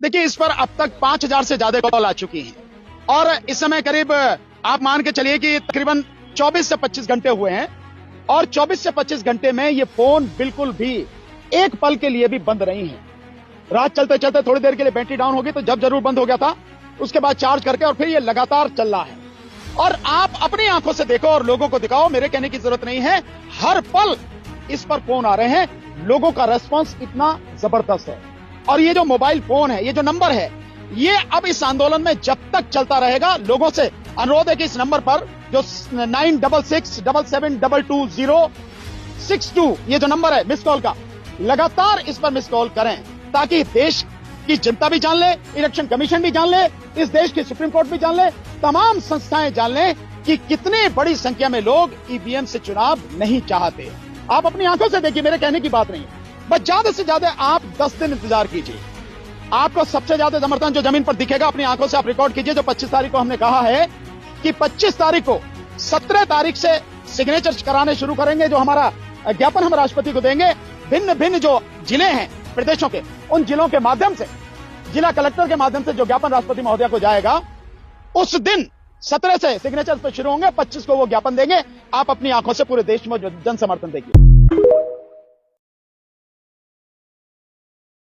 देखिए, इस पर अब तक 5000 से ज्यादा कॉल आ चुकी हैं और इस समय करीब आप मान के चलिए कि तकरीबन 24 से 25 घंटे हुए हैं और 24 से 25 घंटे में ये फोन बिल्कुल भी एक पल के लिए भी बंद नहीं है। रात चलते चलते थोड़ी देर के लिए बैटरी डाउन होगी तो जब जरूर बंद हो गया था, उसके बाद चार्ज करके और फिर ये लगातार चल रहा है। और आप अपनी आंखों से देखो और लोगों को दिखाओ, मेरे कहने की जरूरत नहीं है, हर पल इस पर फोन आ रहे हैं। लोगों का रेस्पॉन्स इतना जबरदस्त है और ये जो मोबाइल फोन है, ये जो नंबर है, ये अब इस आंदोलन में जब तक चलता रहेगा। लोगों से अनुरोध है कि इस नंबर पर जो 9667222062 ये जो नंबर है मिस कॉल का, लगातार इस पर मिस कॉल करें ताकि देश की जनता भी जान ले, इलेक्शन कमीशन भी जान ले, इस देश की सुप्रीम कोर्ट भी जान ले, तमाम संस्थाएं जान ले कि कितने बड़ी संख्या में लोग ईवीएम से चुनाव नहीं चाहते। आप अपनी आंखों से देखिए, मेरे कहने की बात नहीं है। बस ज्यादा से ज्यादा आप 10 दिन इंतजार कीजिए, आपको सबसे ज्यादा समर्थन जो जमीन पर दिखेगा अपनी आंखों से आप रिकॉर्ड कीजिए। जो 25 तारीख को हमने कहा है कि 25 तारीख को 17 तारीख से सिग्नेचर कराने शुरू करेंगे, जो हमारा ज्ञापन हम राष्ट्रपति को देंगे। भिन्न भिन्न जो जिले हैं प्रदेशों के, उन जिलों के माध्यम से, जिला कलेक्टर के माध्यम से जो ज्ञापन राष्ट्रपति महोदया को जाएगा, उस दिन 17 से सिग्नेचर पर शुरू होंगे, 25 को वो ज्ञापन देंगे। आप अपनी आंखों से पूरे देश में जन समर्थन देखिए।